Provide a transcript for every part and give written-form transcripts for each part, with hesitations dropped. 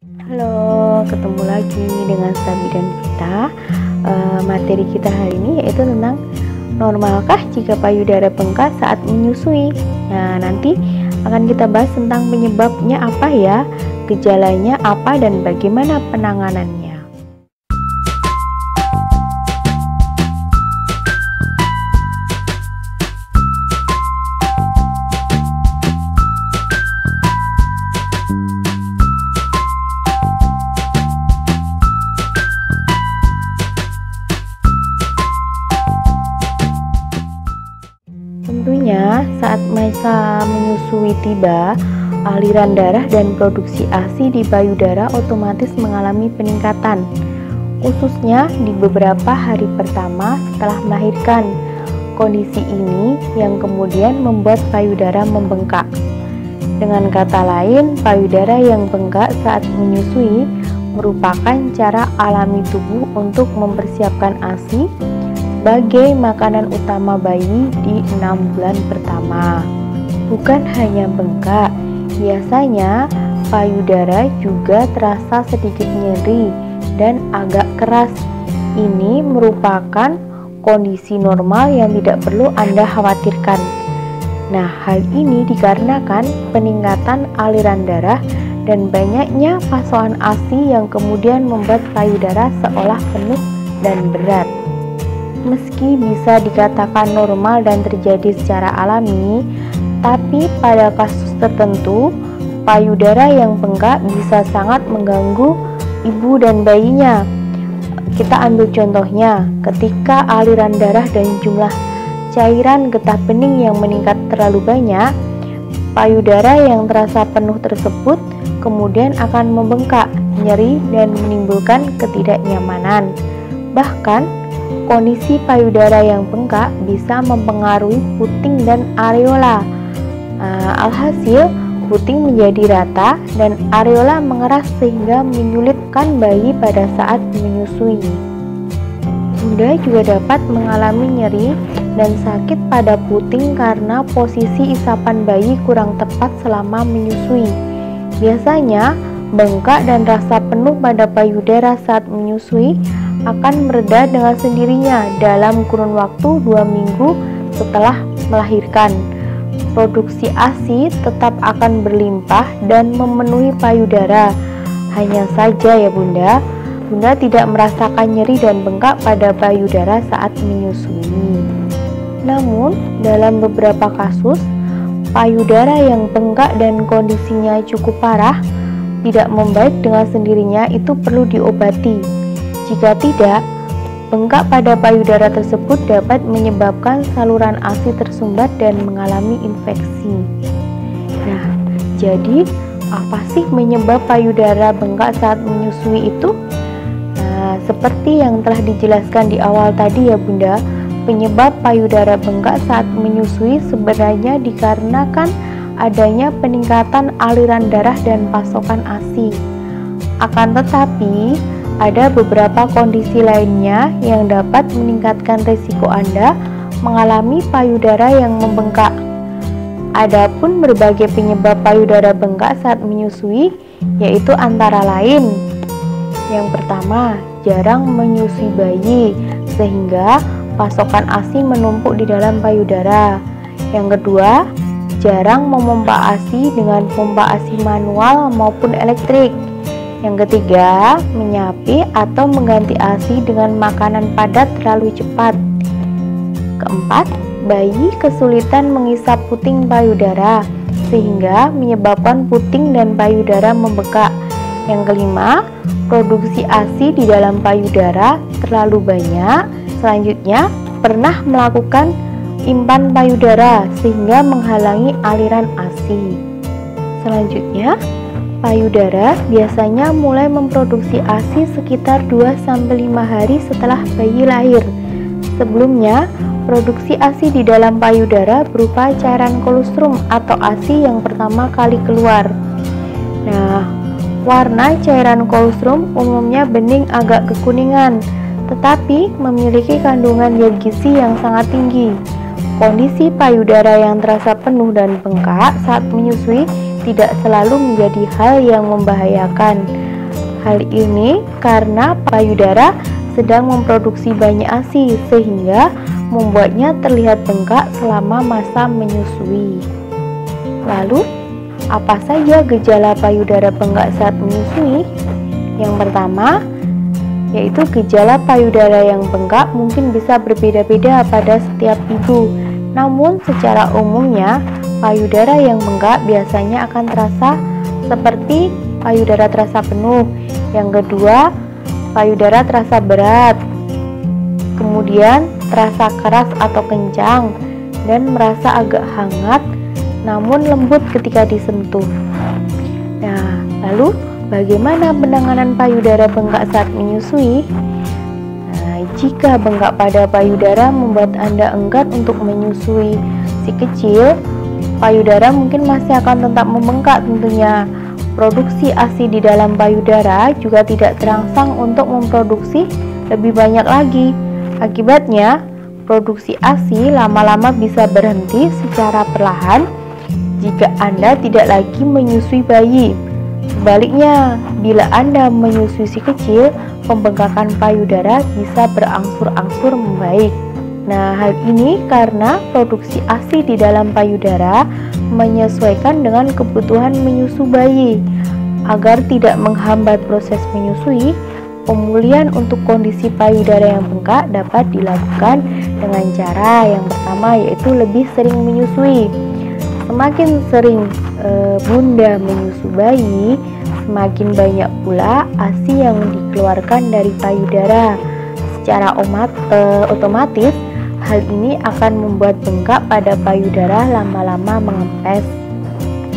Halo, ketemu lagi dengan Sabi dan Vita. Materi kita hari ini yaitu tentang normalkah jika payudara bengkak saat menyusui. Nah, nanti akan kita bahas tentang penyebabnya apa ya, gejalanya apa, dan bagaimana penanganannya. Tentunya saat masa menyusui tiba, aliran darah dan produksi ASI di payudara otomatis mengalami peningkatan, khususnya di beberapa hari pertama setelah melahirkan. Kondisi ini yang kemudian membuat payudara membengkak. Dengan kata lain, payudara yang bengkak saat menyusui merupakan cara alami tubuh untuk mempersiapkan ASI sebagai makanan utama bayi di 6 bulan pertama. Bukan hanya bengkak, biasanya payudara juga terasa sedikit nyeri dan agak keras. Ini merupakan kondisi normal yang tidak perlu Anda khawatirkan. Nah, hal ini dikarenakan peningkatan aliran darah dan banyaknya pasokan ASI yang kemudian membuat payudara seolah penuh dan berat. Meski bisa dikatakan normal dan terjadi secara alami, tapi pada kasus tertentu, payudara yang bengkak bisa sangat mengganggu ibu dan bayinya. Kita ambil contohnya, ketika aliran darah dan jumlah cairan getah bening yang meningkat terlalu banyak, payudara yang terasa penuh tersebut kemudian akan membengkak, nyeri, dan menimbulkan ketidaknyamanan. Bahkan, kondisi payudara yang bengkak bisa mempengaruhi puting dan areola. Alhasil, puting menjadi rata dan areola mengeras sehingga menyulitkan bayi pada saat menyusui. Bunda juga dapat mengalami nyeri dan sakit pada puting karena posisi isapan bayi kurang tepat selama menyusui. Biasanya, bengkak dan rasa penuh pada payudara saat menyusui akan mereda dengan sendirinya dalam kurun waktu 2 minggu setelah melahirkan. Produksi ASI tetap akan berlimpah dan memenuhi payudara. Hanya saja ya Bunda tidak merasakan nyeri dan bengkak pada payudara saat menyusui. Namun, dalam beberapa kasus, payudara yang bengkak dan kondisinya cukup parah, tidak membaik dengan sendirinya, itu perlu diobati. Jika tidak, bengkak pada payudara tersebut dapat menyebabkan saluran ASI tersumbat dan mengalami infeksi. Nah, jadi apa sih menyebab payudara bengkak saat menyusui itu? Nah, seperti yang telah dijelaskan di awal tadi ya Bunda, penyebab payudara bengkak saat menyusui sebenarnya dikarenakan adanya peningkatan aliran darah dan pasokan ASI. Akan tetapi, ada beberapa kondisi lainnya yang dapat meningkatkan risiko Anda mengalami payudara yang membengkak. Adapun berbagai penyebab payudara bengkak saat menyusui, yaitu antara lain: yang pertama, jarang menyusui bayi sehingga pasokan ASI menumpuk di dalam payudara. Yang kedua, jarang memompa ASI dengan pompa ASI manual maupun elektrik. Yang ketiga, menyapi atau mengganti ASI dengan makanan padat terlalu cepat. Keempat, bayi kesulitan mengisap puting payudara sehingga menyebabkan puting dan payudara membengkak. Yang kelima, produksi ASI di dalam payudara terlalu banyak. Selanjutnya, pernah melakukan impan payudara sehingga menghalangi aliran ASI. Selanjutnya, payudara biasanya mulai memproduksi ASI sekitar 2-5 hari setelah bayi lahir. Sebelumnya, produksi ASI di dalam payudara berupa cairan kolostrum atau ASI yang pertama kali keluar. Nah, warna cairan kolostrum umumnya bening agak kekuningan, tetapi memiliki kandungan zat gizi yang sangat tinggi. Kondisi payudara yang terasa penuh dan bengkak saat menyusui tidak selalu menjadi hal yang membahayakan. Hal ini karena payudara sedang memproduksi banyak ASI sehingga membuatnya terlihat bengkak selama masa menyusui. Lalu, apa saja gejala payudara bengkak saat menyusui? Yang pertama, yaitu gejala payudara yang bengkak mungkin bisa berbeda-beda pada setiap ibu. Namun, secara umumnya, payudara yang bengkak biasanya akan terasa seperti payudara terasa penuh. Yang kedua, payudara terasa berat, kemudian terasa keras atau kencang, dan merasa agak hangat namun lembut ketika disentuh. Nah, lalu bagaimana penanganan payudara bengkak saat menyusui? Nah, jika bengkak pada payudara membuat Anda enggan untuk menyusui si kecil, payudara mungkin masih akan tetap membengkak tentunya. Produksi ASI di dalam payudara juga tidak terangsang untuk memproduksi lebih banyak lagi. Akibatnya, produksi ASI lama-lama bisa berhenti secara perlahan jika Anda tidak lagi menyusui bayi. Sebaliknya, bila Anda menyusui si kecil, pembengkakan payudara bisa berangsur-angsur membaik. Nah, hal ini karena produksi ASI di dalam payudara menyesuaikan dengan kebutuhan menyusu bayi. Agar tidak menghambat proses menyusui, pemulihan untuk kondisi payudara yang bengkak dapat dilakukan dengan cara yang pertama, yaitu lebih sering menyusui. Semakin sering bunda menyusu bayi, semakin banyak pula ASI yang dikeluarkan dari payudara. Secara otomatis, hal ini akan membuat bengkak pada payudara lama-lama mengempes.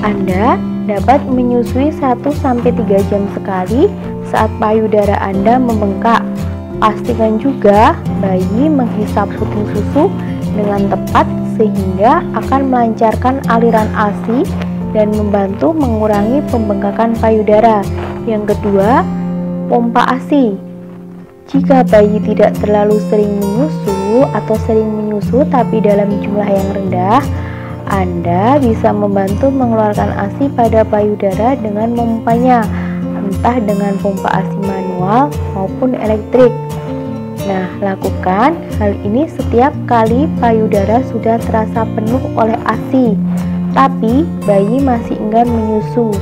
Anda dapat menyusui 1-3 jam sekali saat payudara Anda membengkak. Pastikan juga bayi menghisap puting susu dengan tepat sehingga akan melancarkan aliran ASI dan membantu mengurangi pembengkakan payudara. Yang kedua, pompa ASI. Jika bayi tidak terlalu sering menyusu atau sering menyusu tapi dalam jumlah yang rendah, Anda bisa membantu mengeluarkan ASI pada payudara dengan memompanya, entah dengan pompa ASI manual maupun elektrik. Nah, lakukan hal ini setiap kali payudara sudah terasa penuh oleh ASI, tapi bayi masih enggan menyusu.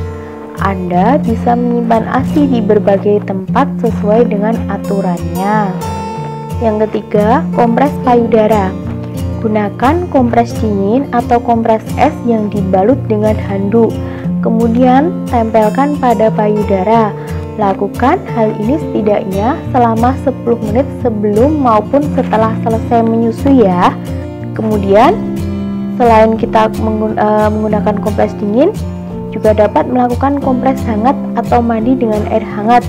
Anda bisa menyimpan ASI di berbagai tempat sesuai dengan aturannya. Yang ketiga, kompres payudara. Gunakan kompres dingin atau kompres es yang dibalut dengan handuk. Kemudian tempelkan pada payudara. Lakukan hal ini setidaknya selama 10 menit sebelum maupun setelah selesai menyusui ya. Kemudian, selain kita menggunakan kompres dingin, juga dapat melakukan kompres hangat atau mandi dengan air hangat.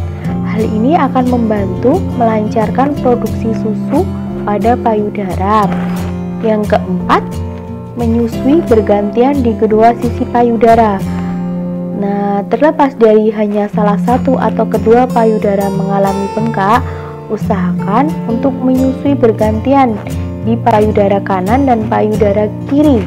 Hal ini akan membantu melancarkan produksi susu pada payudara. Yang keempat, menyusui bergantian di kedua sisi payudara. Nah, terlepas dari hanya salah satu atau kedua payudara mengalami bengkak, usahakan untuk menyusui bergantian di payudara kanan dan payudara kiri.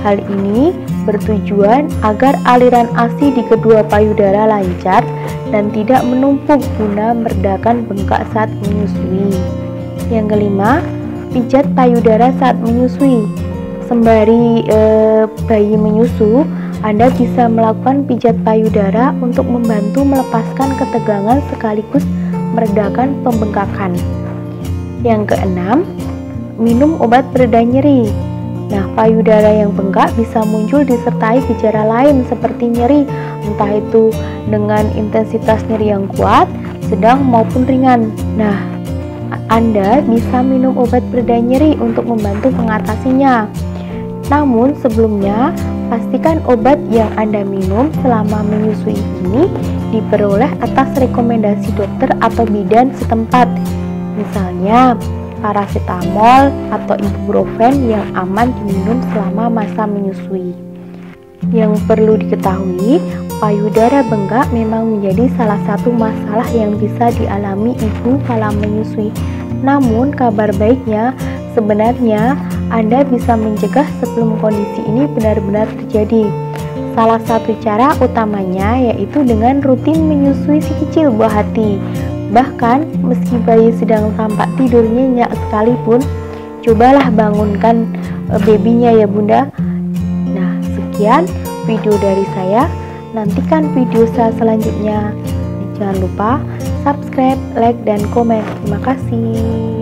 Hal ini bertujuan agar aliran ASI di kedua payudara lancar dan tidak menumpuk guna meredakan bengkak saat menyusui. Yang kelima, pijat payudara saat menyusui. Sembari bayi menyusu, Anda bisa melakukan pijat payudara untuk membantu melepaskan ketegangan sekaligus meredakan pembengkakan. Yang keenam, minum obat pereda nyeri. Nah, payudara yang bengkak bisa muncul disertai gejala lain seperti nyeri, entah itu dengan intensitas nyeri yang kuat, sedang maupun ringan. Nah, Anda bisa minum obat pereda nyeri untuk membantu mengatasinya. Namun sebelumnya, pastikan obat yang Anda minum selama menyusui ini diperoleh atas rekomendasi dokter atau bidan setempat. Misalnya, paracetamol atau ibuprofen yang aman diminum selama masa menyusui. Yang perlu diketahui, payudara bengkak memang menjadi salah satu masalah yang bisa dialami ibu kala menyusui. Namun kabar baiknya, sebenarnya Anda bisa mencegah sebelum kondisi ini benar-benar terjadi. Salah satu cara utamanya yaitu dengan rutin menyusui si kecil buah hati. Bahkan meski bayi sedang tampak tidur nyenyak sekalipun, cobalah bangunkan babynya ya Bunda. Nah, sekian video dari saya. Nantikan video saya selanjutnya. Jangan lupa subscribe, like, dan komen. Terima kasih.